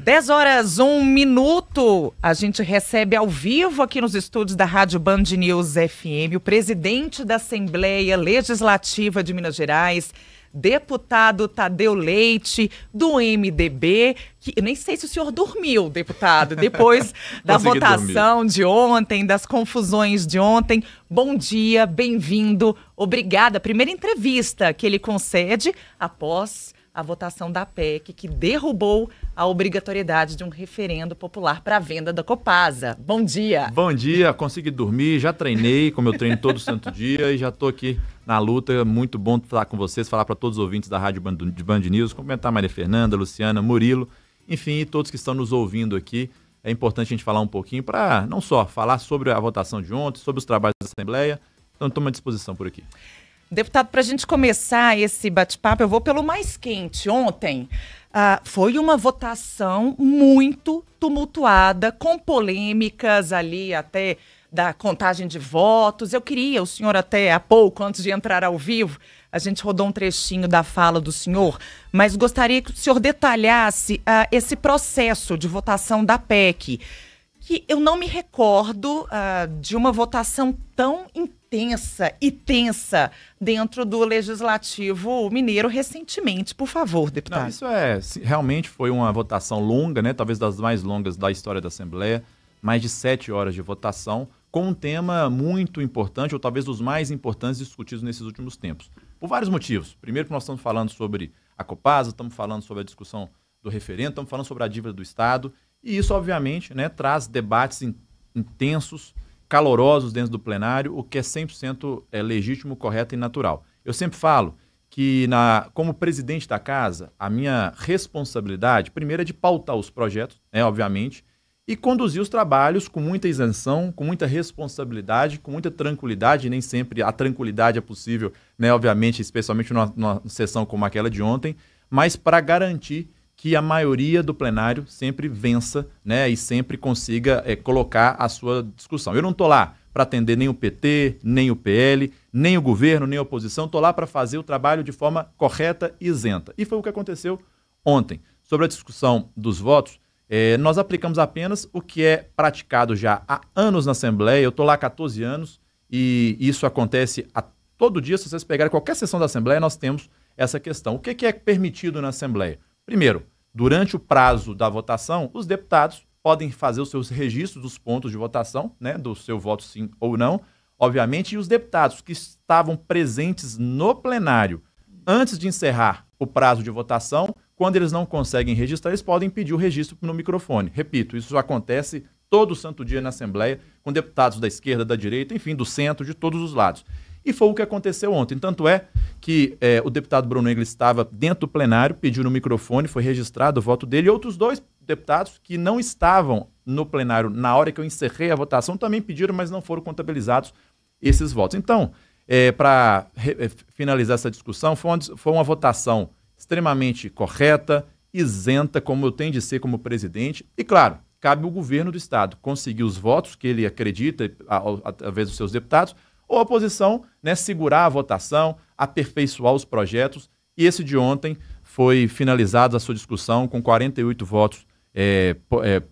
10h01. A gente recebe ao vivo aqui nos estúdios da Rádio Band News FM o presidente da Assembleia Legislativa de Minas Gerais, deputado Tadeu Leite, do MDB, que eu nem sei se o senhor dormiu, deputado, depois da votação de ontem, das confusões de ontem. Bom dia, bem-vindo, obrigada. Primeira entrevista que ele concede após a votação da PEC, que derrubou a obrigatoriedade de um referendo popular para a venda da Copasa. Bom dia. Bom dia, consegui dormir, já treinei, como eu treino todo santo dia, e já estou aqui na luta. Muito bom falar com vocês, falar para todos os ouvintes da Rádio Band News, cumprimentar a Maria Fernanda, Luciana, Murilo, enfim, e todos que estão nos ouvindo aqui. É importante a gente falar um pouquinho para não só falar sobre a votação de ontem, sobre os trabalhos da Assembleia, então estou à disposição por aqui. Deputado, para a gente começar esse bate-papo, eu vou pelo mais quente. Ontem foi uma votação muito tumultuada, com polêmicas ali até da contagem de votos. Eu queria, o senhor até há pouco, antes de entrar ao vivo, a gente rodou um trechinho da fala do senhor, mas gostaria que o senhor detalhasse esse processo de votação da PEC, que eu não me recordo de uma votação tão intensa e tensa dentro do Legislativo Mineiro recentemente. Por favor, deputado. Não, isso realmente foi uma votação longa, né? Talvez das mais longas da história da Assembleia, mais de 7 horas de votação, com um tema muito importante, ou talvez dos mais importantes discutidos nesses últimos tempos. Por vários motivos. Primeiro, que nós estamos falando sobre a Copasa, estamos falando sobre a discussão do referendo, estamos falando sobre a dívida do Estado, e isso, obviamente, né, traz debates intensos, calorosos dentro do plenário, o que é 100% legítimo, correto e natural. Eu sempre falo que, como presidente da casa, a minha responsabilidade, primeiro, é de pautar os projetos, né, obviamente, e conduzir os trabalhos com muita isenção, com muita responsabilidade, com muita tranquilidade. Nem sempre a tranquilidade é possível, né, obviamente, especialmente numa sessão como aquela de ontem, mas para garantir que a maioria do plenário sempre vença, né, e sempre consiga colocar a sua discussão. Eu não estou lá para atender nem o PT, nem o PL, nem o governo, nem a oposição. Estou lá para fazer o trabalho de forma correta e isenta. E foi o que aconteceu ontem. Sobre a discussão dos votos, nós aplicamos apenas o que é praticado já há anos na Assembleia. Eu estou lá há 14 anos e isso acontece todo dia. Se vocês pegarem qualquer sessão da Assembleia, nós temos essa questão. O que é permitido na Assembleia? Primeiro, durante o prazo da votação, os deputados podem fazer os seus registros dos pontos de votação, né, do seu voto sim ou não, obviamente, e os deputados que estavam presentes no plenário antes de encerrar o prazo de votação, quando eles não conseguem registrar, eles podem pedir o registro no microfone. Repito, isso acontece todo santo dia na Assembleia, com deputados da esquerda, da direita, enfim, do centro, de todos os lados. E foi o que aconteceu ontem. Tanto é que o deputado Bruno Engel estava dentro do plenário, pediu no microfone, foi registrado o voto dele, e outros 2 deputados que não estavam no plenário na hora que eu encerrei a votação também pediram, mas não foram contabilizados esses votos. Então, para finalizar essa discussão, foi uma votação extremamente correta, isenta, como eu tenho de ser como presidente, e claro, cabe ao governo do Estado conseguir os votos que ele acredita, através dos seus deputados, ou a oposição, né, segurar a votação, aperfeiçoar os projetos, e esse de ontem foi finalizado a sua discussão com 48 votos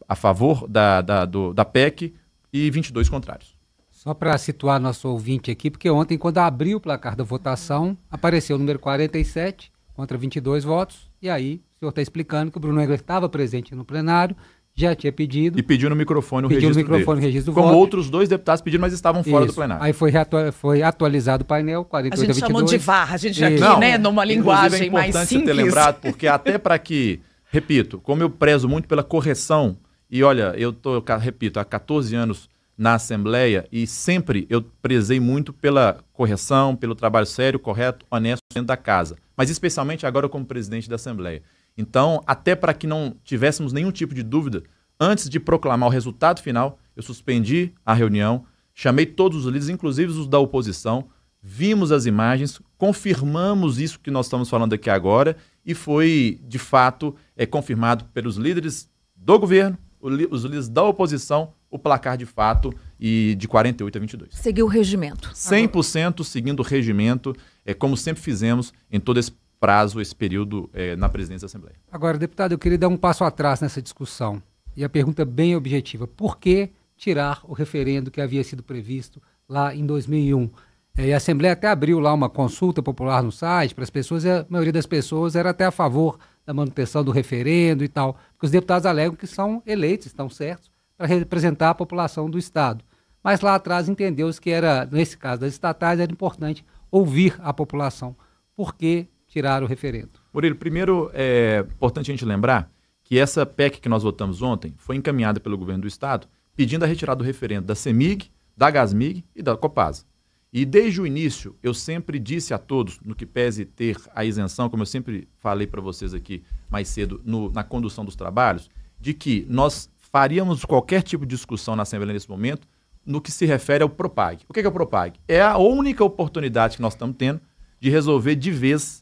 a favor da PEC e 22 contrários. Só para situar nosso ouvinte aqui, porque ontem, quando abriu o placar da votação, apareceu o número 47 contra 22 votos, e aí o senhor está explicando que o Bruno Engel estava presente no plenário, já tinha pedido. E pediu no microfone o registro dele. Do como voto. Outros 2 deputados pediram, mas estavam fora do plenário. Aí foi atualizado o painel, 48 a 22. A gente chamou de VAR, a gente aqui, né, numa linguagem mais simples. É importante ter lembrado, porque até para que, repito, como eu prezo muito pela correção, e olha, eu estou, repito, há 14 anos na Assembleia, e sempre eu prezei muito pela correção, pelo trabalho sério, correto, honesto dentro da casa. Mas especialmente agora como presidente da Assembleia. Então, até para que não tivéssemos nenhum tipo de dúvida, antes de proclamar o resultado final, eu suspendi a reunião, chamei todos os líderes, inclusive os da oposição, vimos as imagens, confirmamos isso que nós estamos falando aqui agora, e foi, de fato, confirmado pelos líderes do governo, os líderes da oposição, o placar de fato, e de 48 a 22. Seguiu o regimento. 100% seguindo o regimento, como sempre fizemos em todo esse prazo, esse período na presidência da Assembleia. Agora, deputado, eu queria dar um passo atrás nessa discussão. E a pergunta bem objetiva. Por que tirar o referendo que havia sido previsto lá em 2001? E a Assembleia até abriu lá uma consulta popular no site para as pessoas, e a maioria das pessoas era até a favor da manutenção do referendo e tal, porque os deputados alegam que são eleitos, estão certos, para representar a população do Estado. Mas lá atrás entendeu-se que era, nesse caso das estatais, era importante ouvir a população. Por que tirar o referendo? Murilo, primeiro é importante a gente lembrar que essa PEC que nós votamos ontem foi encaminhada pelo governo do Estado pedindo a retirada do referendo da CEMIG, da Gasmig e da Copasa. E desde o início, eu sempre disse a todos, no que pese ter a isenção, como eu sempre falei para vocês aqui mais cedo, na condução dos trabalhos, de que nós faríamos qualquer tipo de discussão na Assembleia nesse momento no que se refere ao Propag. O que é o Propag? É a única oportunidade que nós estamos tendo de resolver de vez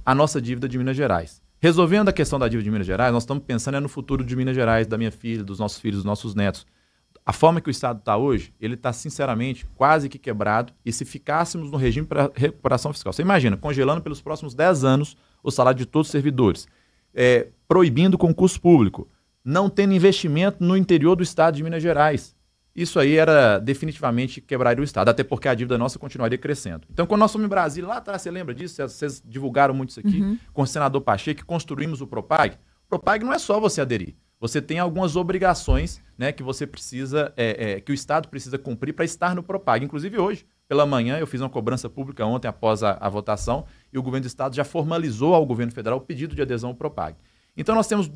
a nossa dívida de Minas Gerais. Resolvendo a questão da dívida de Minas Gerais, nós estamos pensando no futuro de Minas Gerais, da minha filha, dos nossos filhos, dos nossos netos. A forma que o Estado está hoje, ele está, sinceramente, quase que quebrado. E se ficássemos no regime para recuperação fiscal, você imagina, congelando pelos próximos 10 anos o salário de todos os servidores, proibindo o concurso público, não tendo investimento no interior do Estado de Minas Gerais. Isso aí era definitivamente quebraria o Estado, até porque a dívida nossa continuaria crescendo. Então, quando nós fomos em Brasília, lá atrás, você lembra disso? Vocês divulgaram muito isso aqui, com o senador Pacheco, que construímos o Propag. O Propag não é só você aderir. Você tem algumas obrigações, né, que você precisa, que o Estado precisa cumprir para estar no Propag. Inclusive hoje, pela manhã, eu fiz uma cobrança pública ontem após a votação e o governo do Estado já formalizou ao governo federal o pedido de adesão ao Propag. Então nós temos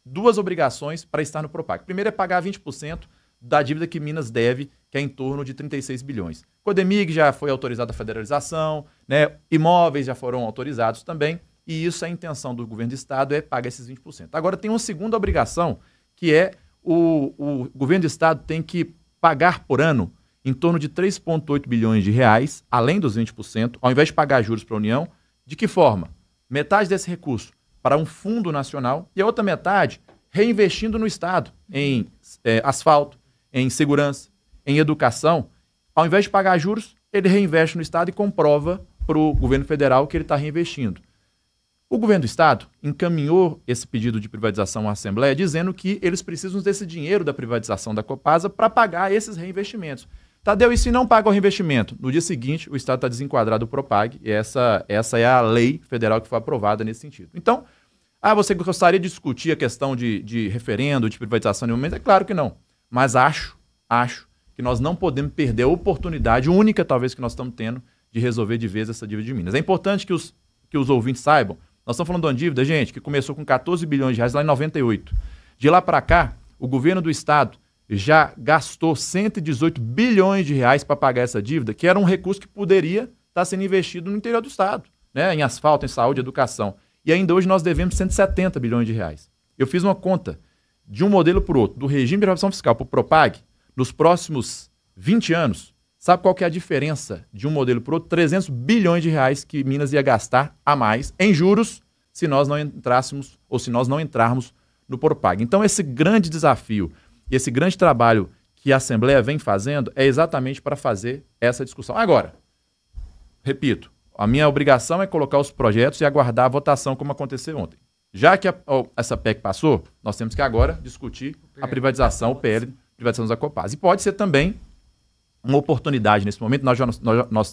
duas obrigações para estar no Propag. Primeiro é pagar 20% da dívida que Minas deve, que é em torno de 36 bilhões. Codemig já foi autorizada a federalização, né, imóveis já foram autorizados também. E isso, a intenção do governo do Estado é pagar esses 20%. Agora, tem uma segunda obrigação, que é o governo do Estado tem que pagar por ano em torno de 3,8 bilhões de reais, além dos 20%, ao invés de pagar juros para a União. De que forma? Metade desse recurso para um fundo nacional e a outra metade reinvestindo no Estado, em asfalto, em segurança, em educação. Ao invés de pagar juros, ele reinveste no Estado e comprova para o governo federal que ele está reinvestindo. O governo do Estado encaminhou esse pedido de privatização à Assembleia dizendo que eles precisam desse dinheiro da privatização da Copasa para pagar esses reinvestimentos. Tadeu, e se não paga o reinvestimento? No dia seguinte, o Estado está desenquadrado do Propag e essa é a lei federal que foi aprovada nesse sentido. Então, você gostaria de discutir a questão de referendo, de privatização no momento? É claro que não. Mas acho que nós não podemos perder a oportunidade única, talvez, que nós estamos tendo de resolver de vez essa dívida de Minas. É importante que os ouvintes saibam. Nós estamos falando de uma dívida, gente, que começou com 14 bilhões de reais lá em 98. De lá para cá, o governo do Estado já gastou 118 bilhões de reais para pagar essa dívida, que era um recurso que poderia estar sendo investido no interior do Estado, né? Em asfalto, em saúde, educação. E ainda hoje nós devemos 170 bilhões de reais. Eu fiz uma conta de um modelo para o outro, do regime de privatização fiscal para o Propag, nos próximos 20 anos. Sabe qual que é a diferença de um modelo para o outro? 300 bilhões de reais que Minas ia gastar a mais em juros se nós não entrássemos ou se nós não entrarmos no Propag. Então, esse grande desafio e esse grande trabalho que a Assembleia vem fazendo é exatamente para fazer essa discussão. Agora, repito, a minha obrigação é colocar os projetos e aguardar a votação como aconteceu ontem. Já que essa PEC passou, nós temos que agora discutir a privatização, o PL, privatização da Copasa. E pode ser também uma oportunidade nesse momento,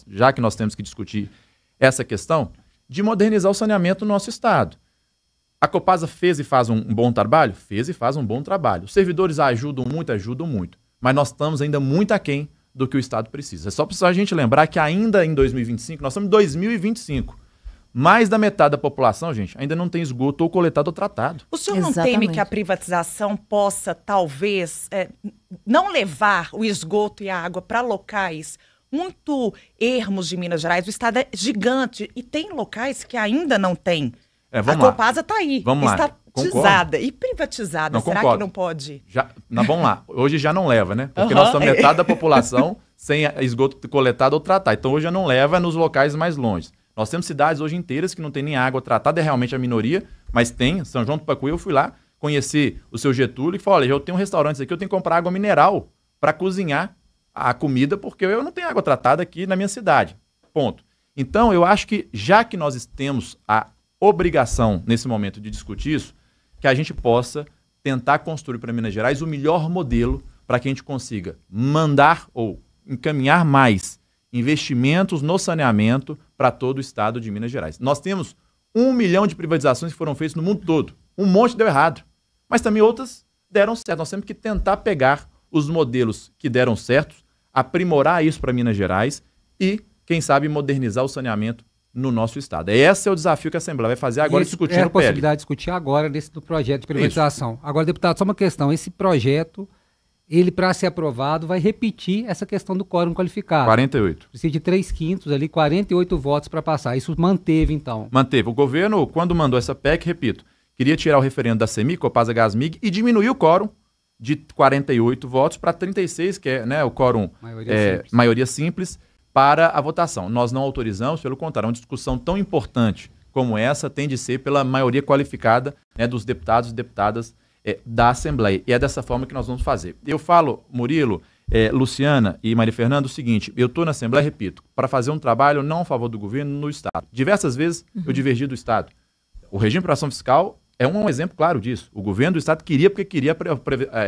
já que nós temos que discutir essa questão, de modernizar o saneamento no nosso Estado. A Copasa fez e faz um bom trabalho? Fez e faz um bom trabalho. Os servidores ajudam muito, mas nós estamos ainda muito aquém do que o Estado precisa. É só precisar a gente lembrar que ainda em 2025, nós estamos em 2025, mais da metade da população, gente, ainda não tem esgoto ou coletado ou tratado. O senhor não teme que a privatização possa, talvez, não levar o esgoto e a água para locais muito ermos de Minas Gerais? O estado é gigante e tem locais que ainda não tem. A Copasa está aí, estatizada e privatizada. Não, será concordo. Que não pode? Vamos lá. Hoje já não leva, né? Porque nós somos metade da população sem esgoto coletado ou tratado. Então hoje já não leva nos locais mais longe. Nós temos cidades hoje inteiras que não tem nem água tratada, é realmente a minoria, mas tem. São João do Pacuí, eu fui lá conheci o seu Getúlio e falei, olha, eu tenho restaurantes aqui, eu tenho que comprar água mineral para cozinhar a comida, porque eu não tenho água tratada aqui na minha cidade. Ponto. Então, eu acho que, já que nós temos obrigação, nesse momento, de discutir isso, que a gente possa tentar construir para Minas Gerais o melhor modelo para que a gente consiga mandar ou encaminhar mais investimentos no saneamento para todo o estado de Minas Gerais. Nós temos 1 milhão de privatizações que foram feitas no mundo todo. Um monte deu errado, mas também outras deram certo. Nós temos que tentar pegar os modelos que deram certo, aprimorar isso para Minas Gerais e, quem sabe, modernizar o saneamento no nosso estado. Esse é o desafio que a Assembleia vai fazer agora, discutindo o PL. É a possibilidade de discutir agora do projeto de privatização. Isso. Agora, deputado, só uma questão. Esse projeto, ele, para ser aprovado, vai repetir essa questão do quórum qualificado. 48. Precisa de 3/5 ali, 48 votos para passar. Isso manteve, então? Manteve. O governo, quando mandou essa PEC, repito, queria tirar o referendo da CEMIG, Copasa Gasmig, e diminuir o quórum de 48 votos para 36, que é, né, o quórum maioria simples, para a votação. Nós não autorizamos, pelo contrário, uma discussão tão importante como essa tem de ser pela maioria qualificada, né, dos deputados e deputadas da Assembleia. E é dessa forma que nós vamos fazer. Eu falo, Murilo, Luciana e Maria Fernanda, o seguinte: eu estou na Assembleia, repito, para fazer um trabalho não a favor do governo, no Estado. Diversas vezes eu divergi do Estado. O regime de preparação fiscal é um exemplo claro disso. O governo do Estado queria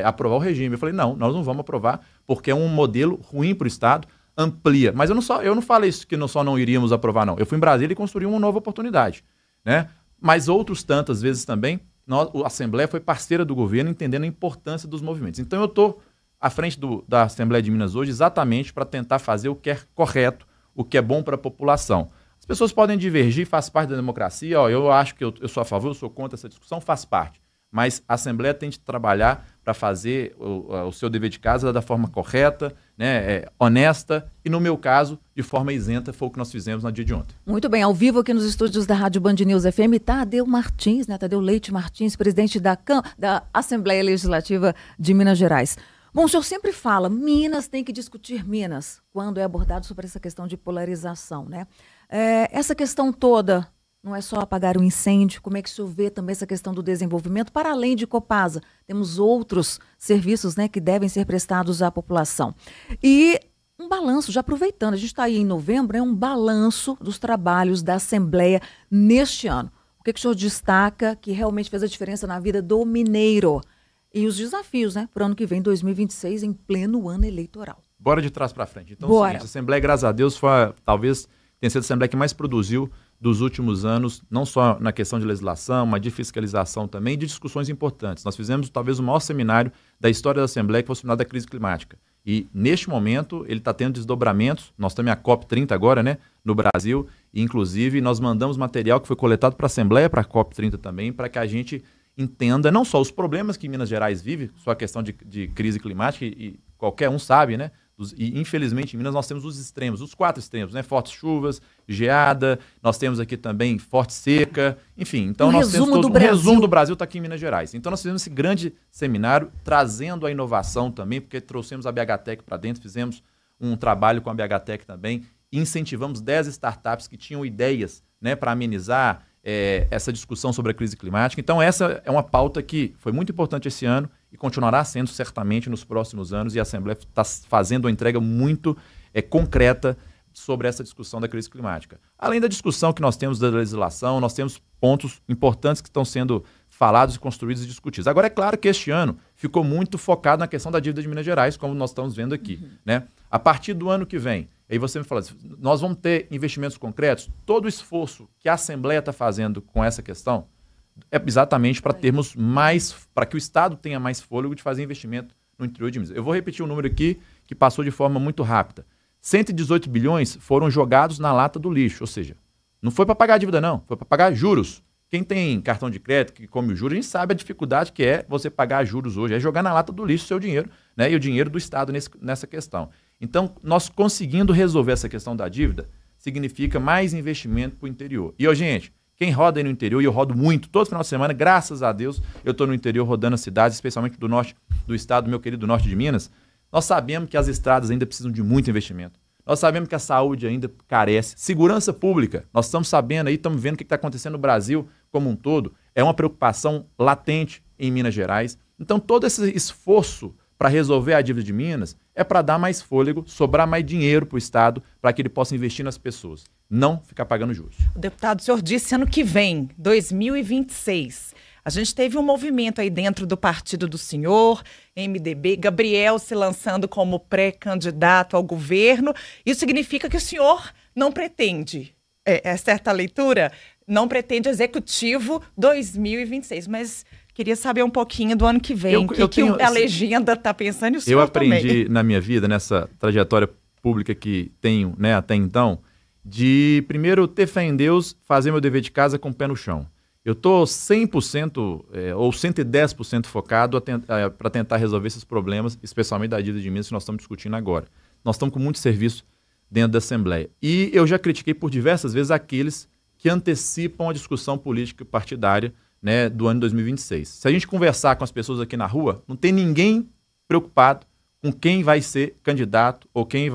aprovar o regime. Eu falei, não, nós não vamos aprovar porque é um modelo ruim para o Estado, amplia. Mas eu não falei isso que nós só não iríamos aprovar, não. Eu fui em Brasília e construí uma nova oportunidade, né? Mas outros tantas vezes também, a Assembleia foi parceira do governo, entendendo a importância dos movimentos. Então eu estou à frente da Assembleia de Minas hoje exatamente para tentar fazer o que é correto, o que é bom para a população. As pessoas podem divergir, faz parte da democracia, eu acho que eu sou a favor, eu sou contra essa discussão, faz parte. Mas a Assembleia tem de trabalhar para fazer o seu dever de casa da forma correta, né, honesta e, no meu caso, de forma isenta. Foi o que nós fizemos no dia de ontem. Muito bem, ao vivo aqui nos estúdios da Rádio Band News FM, Tadeu Martins, né, Tadeu Leite Martins, presidente da Assembleia Legislativa de Minas Gerais. Bom, o senhor sempre fala, Minas tem que discutir Minas, quando é abordado sobre essa questão de polarização, né? Essa questão toda não é só apagar o incêndio, como é que o senhor vê também essa questão do desenvolvimento, para além de Copasa, temos outros serviços, né, que devem ser prestados à população. E um balanço, já aproveitando, a gente está aí em novembro, um balanço dos trabalhos da Assembleia neste ano. O que o senhor destaca que realmente fez a diferença na vida do mineiro? E os desafios, né, para o ano que vem, 2026, em pleno ano eleitoral. Bora de trás para frente. Então, Bora. É o seguinte, a Assembleia, graças a Deus, talvez tenha sido a Assembleia que mais produziu dos últimos anos, não só na questão de legislação, mas de fiscalização também, e de discussões importantes. Nós fizemos talvez o maior seminário da história da Assembleia, que foi o seminário da crise climática. E, neste momento, ele está tendo desdobramentos. Nós temos a COP30 agora, né, no Brasil, e, inclusive, nós mandamos material que foi coletado para a Assembleia, para a COP30 também, para que a gente entenda não só os problemas que Minas Gerais vive, só a questão de crise climática, e qualquer um sabe, né? E infelizmente em Minas nós temos os extremos, os 4 extremos, né? Fortes chuvas, geada, nós temos aqui também forte seca, enfim. Então nós temos um resumo do Brasil está aqui em Minas Gerais. Então nós fizemos esse grande seminário trazendo a inovação também, porque trouxemos a BHTech para dentro, fizemos um trabalho com a BHTech também, e incentivamos 10 startups que tinham ideias, né, para amenizar essa discussão sobre a crise climática. Então essa é uma pauta que foi muito importante esse ano e continuará sendo certamente nos próximos anos, e a Assembleia está fazendo uma entrega muito concreta sobre essa discussão da crise climática. Além da discussão que nós temos da legislação, nós temos pontos importantes que estão sendo falados, construídos e discutidos. Agora, é claro que este ano ficou muito focado na questão da dívida de Minas Gerais, como nós estamos vendo aqui, né? A partir do ano que vem, aí você me fala assim, nós vamos ter investimentos concretos? Todo o esforço que a Assembleia está fazendo com essa questão é exatamente para termos mais, para que o Estado tenha mais fôlego de fazer investimento no interior de Minas. Eu vou repetir um número aqui que passou de forma muito rápida. 118 bilhões foram jogados na lata do lixo, ou seja, não foi para pagar a dívida não, foi para pagar juros. Quem tem cartão de crédito que come o juros, a gente sabe a dificuldade que é você pagar juros hoje, é jogar na lata do lixo o seu dinheiro, né, e o dinheiro do Estado nessa questão. Então, nós conseguindo resolver essa questão da dívida, significa mais investimento para o interior. E, gente, quem roda aí no interior, e eu rodo muito, todo final de semana, graças a Deus, eu estou no interior rodando as cidades, especialmente do norte do estado, meu querido norte de Minas. Nós sabemos que as estradas ainda precisam de muito investimento. Nós sabemos que a saúde ainda carece. Segurança pública, nós estamos sabendo aí, estamos vendo o que está acontecendo no Brasil como um todo. É uma preocupação latente em Minas Gerais. Então, todo esse esforço para resolver a dívida de Minas é para dar mais fôlego, sobrar mais dinheiro para o Estado, para que ele possa investir nas pessoas, não ficar pagando juros. Deputado, o senhor disse ano que vem, 2026. A gente teve um movimento aí dentro do partido do senhor, MDB, Gabriel se lançando como pré-candidato ao governo. Isso significa que o senhor não pretende, é certa leitura, não pretende executivo 2026, mas queria saber um pouquinho do ano que vem, a legenda está pensando e o senhor aprendi também. Na minha vida, nessa trajetória pública que tenho, né, até então, de primeiro ter fé em Deus, fazer meu dever de casa com o pé no chão. Eu estou 100% ou 110% focado para tentar resolver esses problemas, especialmente da dívida de Minas que nós estamos discutindo agora. Nós estamos com muito serviço dentro da Assembleia. E eu já critiquei por diversas vezes aqueles que antecipam a discussão política partidária, né, do ano 2026. Se a gente conversar com as pessoas aqui na rua, não tem ninguém preocupado com quem vai ser candidato ou quem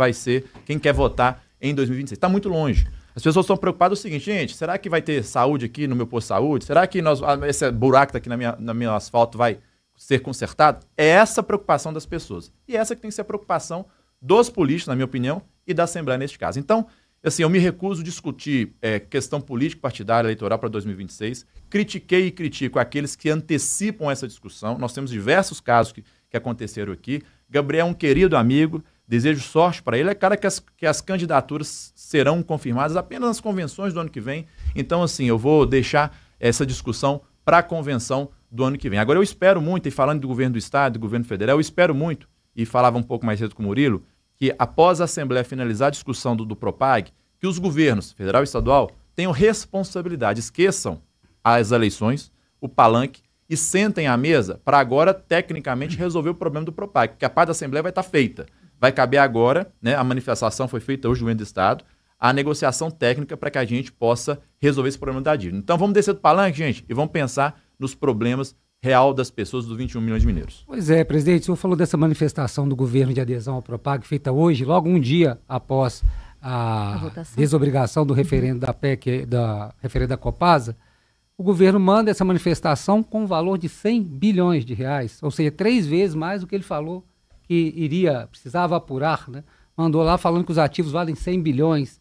quer votar em 2026. Está muito longe. As pessoas estão preocupadas o seguinte, gente, será que vai ter saúde aqui no meu posto de saúde? Será que esse buraco que está aqui na minha asfalto vai ser consertado? É essa a preocupação das pessoas. E essa que tem que ser a preocupação dos políticos, na minha opinião, e da Assembleia neste caso. Então, assim, eu me recuso a discutir questão político-partidária eleitoral para 2026. Critiquei e critico aqueles que antecipam essa discussão. Nós temos diversos casos que aconteceram aqui. Gabriel é um querido amigo, desejo sorte para ele. É cara que as candidaturas serão confirmadas apenas nas convenções do ano que vem. Então, assim, eu vou deixar essa discussão para a convenção do ano que vem. Agora, eu espero muito, e falando do governo do Estado, do governo federal, eu espero muito, e falava um pouco mais cedo com o Murilo, que após a Assembleia finalizar a discussão do Propag, que os governos federal e estadual tenham responsabilidade, esqueçam as eleições, o palanque, e sentem à mesa para agora, tecnicamente, resolver o problema do Propag, porque a parte da Assembleia vai estar feita. Vai caber agora, né, a manifestação foi feita hoje no governo do Estado, a negociação técnica para que a gente possa resolver esse problema da dívida. Então vamos descer do palanque, gente, e vamos pensar nos problemas real das pessoas, dos 21 milhões de mineiros. Pois é, presidente, o senhor falou dessa manifestação do governo de adesão ao Propag feita hoje, logo um dia após a desobrigação do referendo da PEC, da referendo da Copasa. O governo manda essa manifestação com um valor de 100 bilhões de reais, ou seja, 3 vezes mais do que ele falou que precisava apurar, né? Mandou lá falando que os ativos valem 100 bilhões.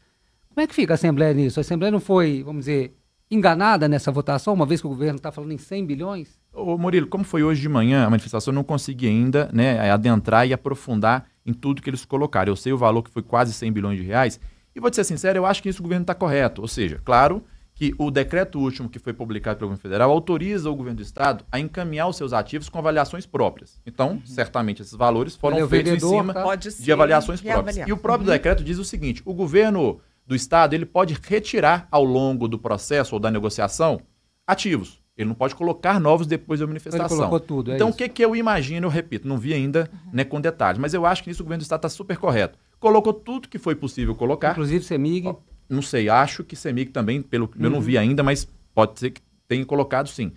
Como é que fica a Assembleia nisso? A Assembleia não foi, vamos dizer, enganada nessa votação, uma vez que o governo está falando em 100 bilhões? Ô Murilo, como foi hoje de manhã a manifestação, eu não consegui ainda, né, adentrar e aprofundar em tudo que eles colocaram. Eu sei o valor que foi quase 100 bilhões de reais, e vou te ser sincero, eu acho que isso o governo está correto. Ou seja, claro que o decreto último que foi publicado pelo governo federal autoriza o governo do estado a encaminhar os seus ativos com avaliações próprias. Então, certamente, esses valores foram feitos em cima de avaliações próprias. E o próprio decreto diz o seguinte, o governo do estado ele pode retirar ao longo do processo ou da negociação ativos. Ele não pode colocar novos depois da manifestação. Ele colocou tudo, então, isso. O que eu imagino, eu repito, não vi ainda, né, com detalhes, mas eu acho que nisso o governo do estado está super correto. Colocou tudo que foi possível colocar. Inclusive CEMIG. Não sei, acho que CEMIG também, eu não vi ainda, mas pode ser que tenha colocado sim.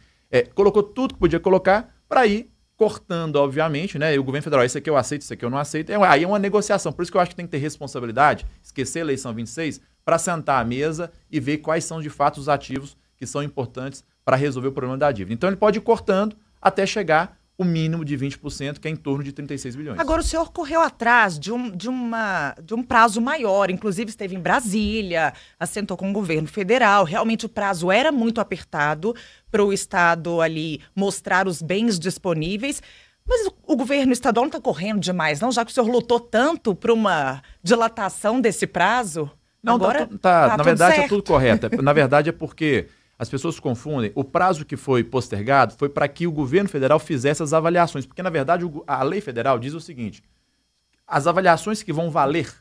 Colocou tudo que podia colocar para ir cortando, obviamente, né? E o governo federal, isso aqui eu aceito, isso aqui eu não aceito. Aí é uma negociação. Por isso que eu acho que tem que ter responsabilidade, esquecer a eleição 26, para sentar à mesa e ver quais são de fato os ativos que são importantes para resolver o problema da dívida. Então ele pode ir cortando até chegar o mínimo de 20%, que é em torno de 36 bilhões. Agora, o senhor correu atrás de um prazo maior, inclusive esteve em Brasília, assentou com o governo federal, realmente o prazo era muito apertado para o Estado ali mostrar os bens disponíveis, mas o governo estadual não está correndo demais, não? Já que o senhor lutou tanto para uma dilatação desse prazo? Não, agora na verdade certo. É tudo correto. Na verdade é porque as pessoas confundem. O prazo que foi postergado foi para que o governo federal fizesse as avaliações. Porque, na verdade, a lei federal diz o seguinte, as avaliações que vão valer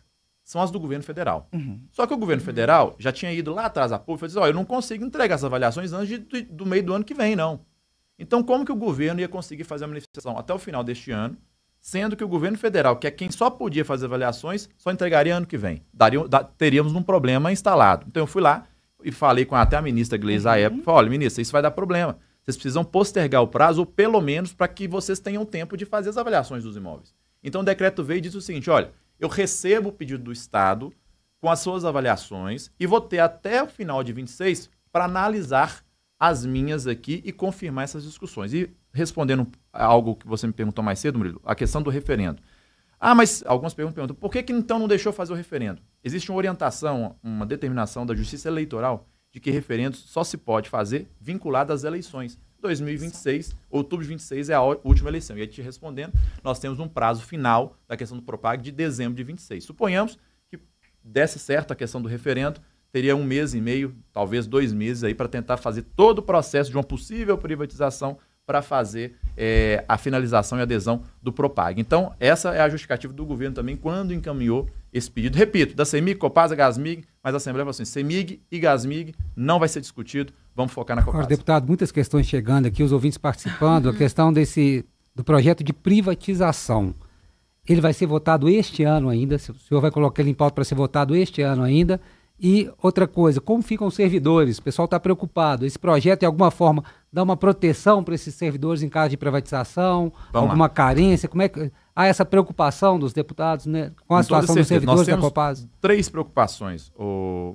são as do governo federal. Só que o governo federal já tinha ido lá atrás a público e falou assim, eu não consigo entregar essas avaliações antes do meio do ano que vem, não. Então, como que o governo ia conseguir fazer a manifestação até o final deste ano, sendo que o governo federal, que é quem só podia fazer avaliações, só entregaria ano que vem? Teríamos um problema instalado. Então, eu fui lá e falei com até a ministra Gleisi à época, falei, olha, ministra, isso vai dar problema. Vocês precisam postergar o prazo, ou pelo menos para que vocês tenham tempo de fazer as avaliações dos imóveis. Então o decreto veio e disse o seguinte, olha, eu recebo o pedido do Estado com as suas avaliações e vou ter até o final de 26 para analisar as minhas aqui e confirmar essas discussões. E respondendo a algo que você me perguntou mais cedo, Murilo, a questão do referendo. Mas algumas perguntam, por que então não deixou fazer o referendo? Existe uma orientação, uma determinação da Justiça Eleitoral de que referendos só se pode fazer vinculado às eleições. 2026, outubro de 26 é a última eleição. E aí, te respondendo, nós temos um prazo final da questão do Propag de dezembro de 26. Suponhamos que desse certo a questão do referendo, teria 1 mês e meio, talvez 2 meses aí para tentar fazer todo o processo de uma possível privatização para fazer a finalização e adesão do Propag. Então, essa é a justificativa do governo também quando encaminhou esse pedido. Repito, da CEMIG, Copasa, Gasmig, mas a Assembleia falou assim, CEMIG e Gasmig não vai ser discutido, vamos focar na Copasa. Agora, deputado, muitas questões chegando aqui, os ouvintes participando, a questão do projeto de privatização. Ele vai ser votado este ano ainda, o senhor vai colocar ele em pauta para ser votado este ano ainda. E outra coisa, como ficam os servidores? O pessoal está preocupado. Esse projeto, de alguma forma, dá uma proteção para esses servidores em caso de privatização? Alguma carência? Como é que há essa preocupação dos deputados, né, com a situação dos servidores da Copasa? Nós temos 3 preocupações,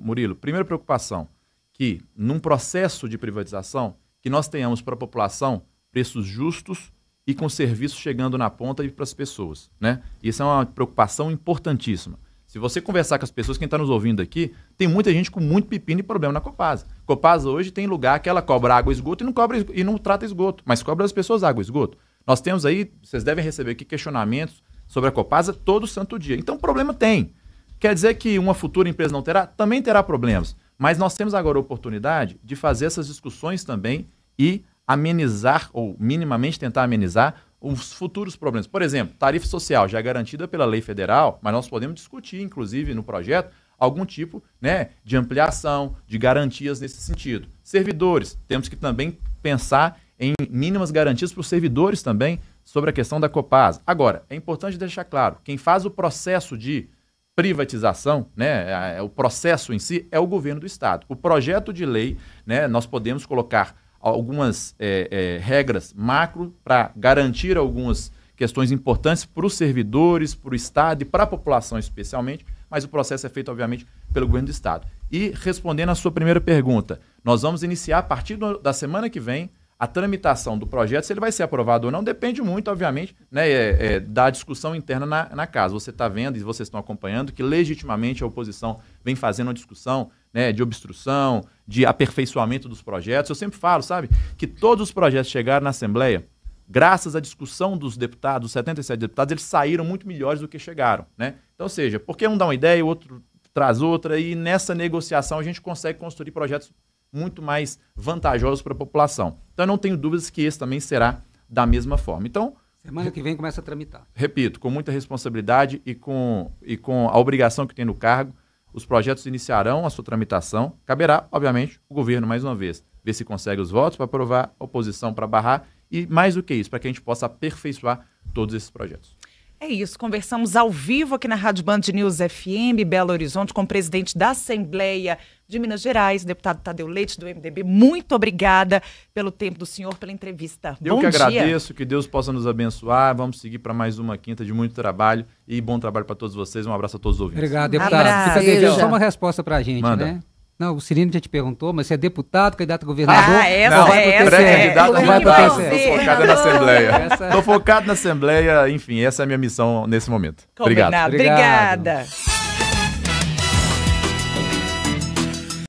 Murilo. Primeira preocupação, que num processo de privatização, que nós tenhamos para a população preços justos e com serviços chegando na ponta e para as pessoas, né? Isso é uma preocupação importantíssima. Se você conversar com as pessoas, quem está nos ouvindo aqui, tem muita gente com muito pepino e problema na Copasa. Copasa hoje tem lugar que ela cobra água e esgoto e não trata esgoto, mas cobra as pessoas água e esgoto. Nós temos aí, vocês devem receber aqui questionamentos sobre a Copasa todo santo dia. Então, problema tem. Quer dizer que uma futura empresa não terá? Também terá problemas. Mas nós temos agora a oportunidade de fazer essas discussões também e amenizar, ou minimamente tentar amenizar, os futuros problemas. Por exemplo, tarifa social já é garantida pela lei federal, mas nós podemos discutir, inclusive, no projeto, algum tipo, né, de ampliação, de garantias nesse sentido. Servidores, temos que também pensar em mínimas garantias para os servidores também sobre a questão da Copasa. Agora, é importante deixar claro, quem faz o processo de privatização, né, o processo em si, é o governo do Estado. O projeto de lei, né, nós podemos colocar algumas regras macro para garantir algumas questões importantes para os servidores, para o Estado e para a população especialmente, mas o processo é feito, obviamente, pelo governo do Estado. E respondendo à sua primeira pergunta, nós vamos iniciar a partir da semana que vem a tramitação do projeto. Se ele vai ser aprovado ou não, depende muito, obviamente, né, da discussão interna na casa. Você está vendo e vocês estão acompanhando que legitimamente a oposição vem fazendo uma discussão, né, de obstrução, de aperfeiçoamento dos projetos. Eu sempre falo, sabe, que todos os projetos chegaram na Assembleia, graças à discussão dos deputados, dos 77 deputados, eles saíram muito melhores do que chegaram, né? Então, ou seja, porque um dá uma ideia, o outro traz outra, e nessa negociação a gente consegue construir projetos muito mais vantajosos para a população. Então, eu não tenho dúvidas que esse também será da mesma forma. Então, semana que vem começa a tramitar. Repito, com muita responsabilidade e com a obrigação que tem no cargo, os projetos iniciarão a sua tramitação. Caberá, obviamente, o governo, mais uma vez, ver se consegue os votos para aprovar, a oposição para barrar e, mais do que isso, para que a gente possa aperfeiçoar todos esses projetos. É isso, conversamos ao vivo aqui na Rádio Band News FM, Belo Horizonte, com o presidente da Assembleia de Minas Gerais, deputado Tadeu Leite, do MDB. Muito obrigada pelo tempo do senhor, pela entrevista. Eu que agradeço, que Deus possa nos abençoar. Vamos seguir para mais uma quinta de muito trabalho e bom trabalho para todos vocês. Um abraço a todos os ouvintes. Obrigado, deputado. Abraço. Fica devendo só uma resposta para a gente, Manda. né? Não, o Cirino já te perguntou, mas você é deputado, candidato a governador? Pré-candidato não vai para o TCE. Estou focado na Assembleia. Estou focado na Assembleia, enfim, essa é a minha missão nesse momento. Combinado. Obrigado. Obrigada.